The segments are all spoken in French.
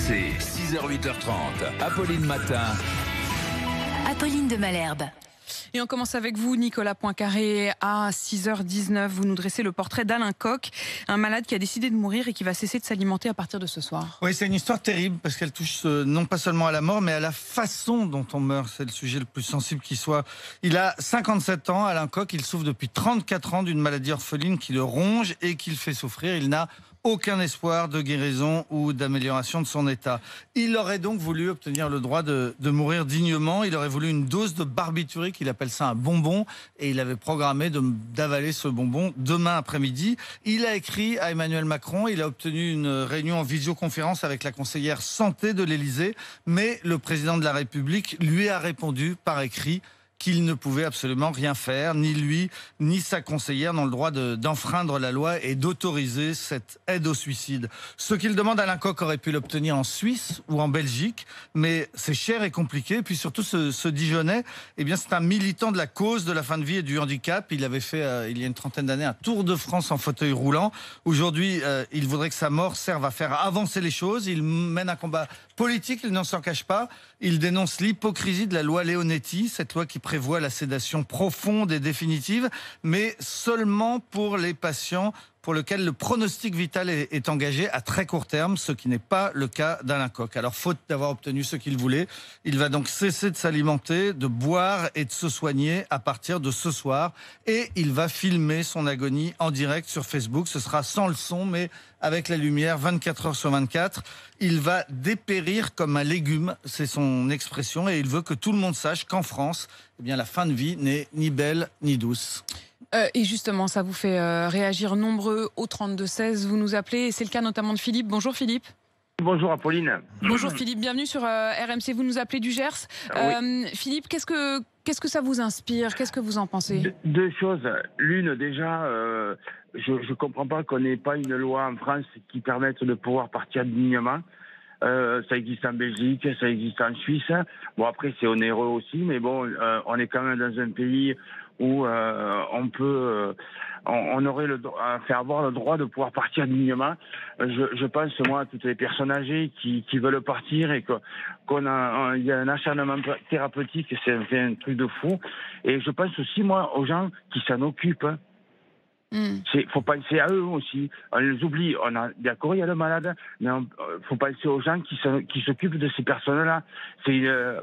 RMC, 6h-8h30, Apolline Matin. Apolline de Malherbe. Et on commence avec vous, Nicolas Poincaré. À 6h19, vous nous dressez le portrait d'Alain Koch, un malade qui a décidé de mourir et qui va cesser de s'alimenter à partir de ce soir. Oui, c'est une histoire terrible parce qu'elle touche non pas seulement à la mort, mais à la façon dont on meurt. C'est le sujet le plus sensible qui soit. Il a 57 ans, Alain Koch. Il souffre depuis 34 ans d'une maladie orpheline qui le ronge et qui le fait souffrir. Il n'a aucun espoir de guérison ou d'amélioration de son état. Il aurait donc voulu obtenir le droit de mourir dignement. Il aurait voulu une dose de barbiturique, il appelle ça un bonbon, et il avait programmé d'avaler ce bonbon demain après-midi. Il a écrit à Emmanuel Macron, il a obtenu une réunion en visioconférence avec la conseillère santé de l'Élysée, mais le président de la République lui a répondu par écrit qu'il ne pouvait absolument rien faire, ni lui, ni sa conseillère n'ont le droit d'enfreindre la loi et d'autoriser cette aide au suicide. Ce qu'il demande, Alain Koch aurait pu l'obtenir en Suisse ou en Belgique, mais c'est cher et compliqué. Et puis surtout, ce Dijonnais, eh bien, c'est un militant de la cause de la fin de vie et du handicap. Il avait fait, il y a une trentaine d'années, un tour de France en fauteuil roulant. Aujourd'hui, il voudrait que sa mort serve à faire avancer les choses. Il mène un combat politique, il n'en s'en cache pas. Il dénonce l'hypocrisie de la loi Leonetti, cette loi qui prévoit la sédation profonde et définitive, mais seulement pour les patients pour lesquels le pronostic vital est engagé à très court terme, ce qui n'est pas le cas d'Alain Koch. Alors, faute d'avoir obtenu ce qu'il voulait, il va donc cesser de s'alimenter, de boire et de se soigner à partir de ce soir. Et il va filmer son agonie en direct sur Facebook. Ce sera sans le son, mais avec la lumière, 24 heures sur 24. Il va dépérir comme un légume, c'est son expression, et il veut que tout le monde sache qu'en France, eh bien, la fin de vie n'est ni belle ni douce. Et justement, ça vous fait réagir nombreux au 32-16. Vous nous appelez, et c'est le cas notamment de Philippe. Bonjour Philippe. Bonjour Apolline. Bonjour Philippe, bienvenue sur RMC. Vous nous appelez du Gers. Oui. Philippe, qu'est-ce que ça vous inspire? Qu'est-ce que vous en pensez? Deux choses. L'une, déjà, je ne comprends pas qu'on n'ait pas une loi en France qui permette de pouvoir partir dignement. Ça existe en Belgique, ça existe en Suisse. Bon, après, c'est onéreux aussi, mais bon, on est quand même dans un pays où on aurait fait avoir le droit de pouvoir partir dignement. Je pense, moi, à toutes les personnes âgées qui veulent partir et il y a un acharnement thérapeutique, c'est un truc de fou. Et je pense aussi, moi, aux gens qui s'en occupent. Faut penser à eux aussi. On les oublie. D'accord, il y a le malade, mais faut penser aux gens qui s'occupent de ces personnes-là.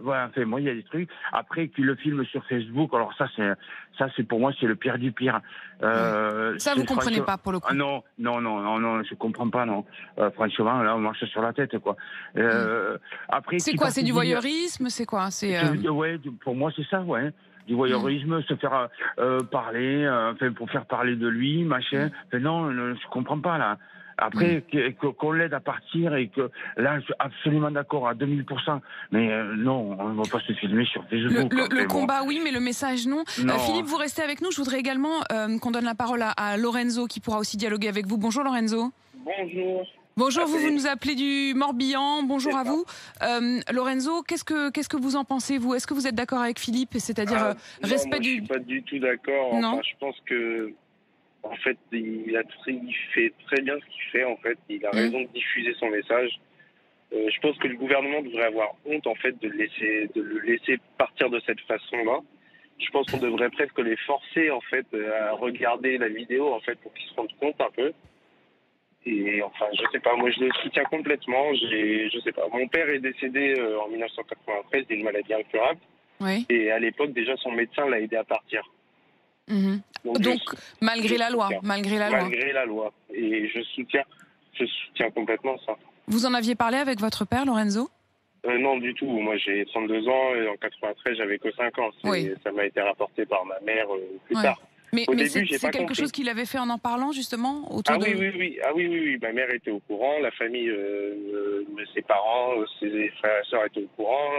Voilà. Enfin, moi, il y a des trucs. Après, qu'ils le filment sur Facebook. Alors ça, c'est pour moi, c'est le pire du pire. Ça, vous comprenez pas pour le coup. Non, je comprends pas, non. Franchement, là, on marche sur la tête, quoi. Après, c'est quoi? C'est du voyeurisme? C'est quoi? Ouais, pour moi, c'est ça, ouais. Du voyeurisme, se faire parler, pour faire parler de lui, machin. Non, je comprends pas, là. Après, qu'on l'aide à partir et que, là, je suis absolument d'accord à 2000%. Mais non, on ne va pas se filmer sur Facebook. Le combat, oui, mais le message, non. Philippe, vous restez avec nous. Je voudrais également qu'on donne la parole à Lorenzo, qui pourra aussi dialoguer avec vous. Bonjour Lorenzo. Bonjour. Bonjour, vous nous appelez du Morbihan. Bonjour à vous. Lorenzo, qu'est-ce que vous en pensez, vous? Est-ce que vous êtes d'accord avec Philippe? C'est-à-dire respect du... Je suis pas du tout d'accord. Enfin, je pense que, en fait, il fait très bien ce qu'il fait. En fait, il a raison de diffuser son message. Je pense que le gouvernement devrait avoir honte, en fait, de le laisser partir de cette façon-là. Je pense qu'on devrait presque les forcer, en fait, à regarder la vidéo, en fait, pour qu'ils se rendent compte un peu. Et enfin, je sais pas, moi je le soutiens complètement. Je sais pas, mon père est décédé en 1993 d'une maladie incurable. Oui. Et à l'époque, déjà, son médecin l'a aidé à partir. Donc malgré la loi. Malgré la loi. Et je soutiens complètement ça. Vous en aviez parlé avec votre père, Lorenzo? Non, du tout. Moi, j'ai 32 ans et en 93, j'avais que 5 ans. Ça m'a été rapporté par ma mère plus tard. Mais c'est quelque chose qu'il avait fait en parlant, justement, autour de... Oui. Ah oui. Ma mère était au courant, la famille, ses parents, ses frères et sœurs étaient au courant.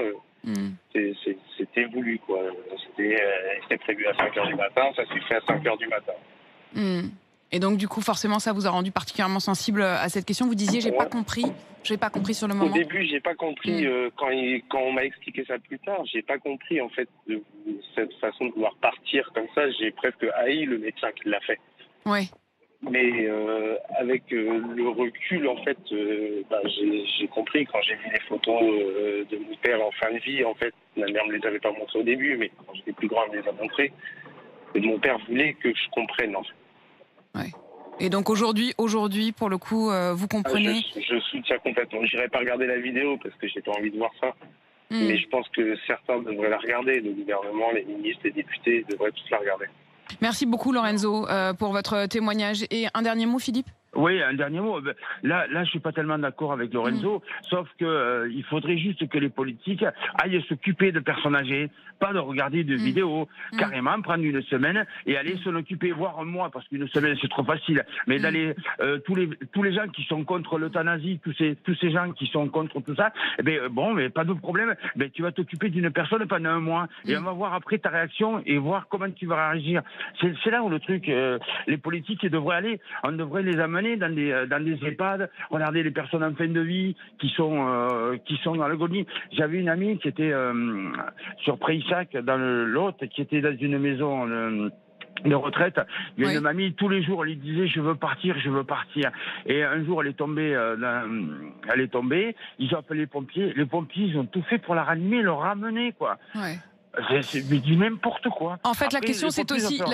C'était voulu, quoi. C'était prévu à 5h du matin, ça s'est fait à 5h du matin. Et donc, du coup, forcément, ça vous a rendu particulièrement sensible à cette question. Vous disiez, j'ai pas compris sur le moment. Au début, j'ai pas compris. Quand on m'a expliqué ça plus tard, j'ai pas compris, en fait, de cette façon de vouloir partir comme ça. J'ai presque haï le médecin qui l'a fait. Oui. Mais avec le recul, en fait, j'ai compris quand j'ai vu les photos de mon père en fin de vie. En fait, ma mère me les avait pas montrées au début, mais quand j'étais plus grand, elle me les a montrées. Et mon père voulait que je comprenne, en fait. Ouais. Et donc aujourd'hui, pour le coup, vous comprenez. Je soutiens complètement. J'irai pas regarder la vidéo parce que j'ai pas envie de voir ça. Mais je pense que certains devraient la regarder. Le gouvernement, les ministres, les députés devraient tous la regarder. Merci beaucoup Lorenzo pour votre témoignage. Et un dernier mot, Philippe ? Oui, un dernier mot. Là, je suis pas tellement d'accord avec Lorenzo, sauf que il faudrait juste que les politiques aillent s'occuper de personnes âgées, pas de regarder de vidéos, carrément prendre une semaine et aller s'en occuper, voire un mois, parce qu'une semaine c'est trop facile. Mais d'aller tous les gens qui sont contre l'euthanasie, tous ces gens qui sont contre tout ça, mais pas de problème. Tu vas t'occuper d'une personne pendant un mois et on va voir après ta réaction et voir comment tu vas réagir. C'est là où le truc, les politiques devraient aller. On devrait les amener dans des EHPAD, regarder les personnes en fin de vie qui sont dans l'agonie. J'avais une amie qui était sur Prayssac, dans le Lot, qui était dans une maison de retraite. Il y a une mamie, tous les jours, elle lui disait je veux partir. Et un jour, elle est tombée, ils ont appelé les pompiers, ils ont tout fait pour la ranimer, le ramener, quoi. Ouais. C'est du n'importe quoi. En fait, après, la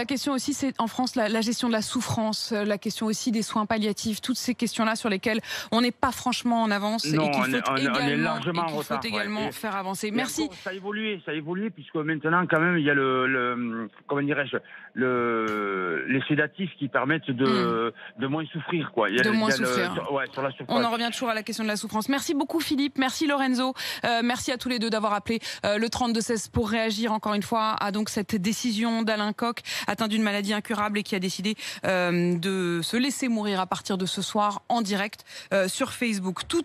question aussi, c'est en France la gestion de la souffrance, la question aussi des soins palliatifs, toutes ces questions-là sur lesquelles on n'est pas franchement en avance et qu'il faut également faire avancer. Merci. Bon, ça a évolué puisque maintenant quand même il y a les sédatifs qui permettent de moins souffrir, quoi. Sur la souffrance. On en revient toujours à la question de la souffrance. Merci beaucoup Philippe, merci Lorenzo, merci à tous les deux d'avoir appelé le 3216 pour réagir encore une fois à donc cette décision d'Alain Koch, atteint d'une maladie incurable et qui a décidé de se laisser mourir à partir de ce soir en direct sur Facebook. Tout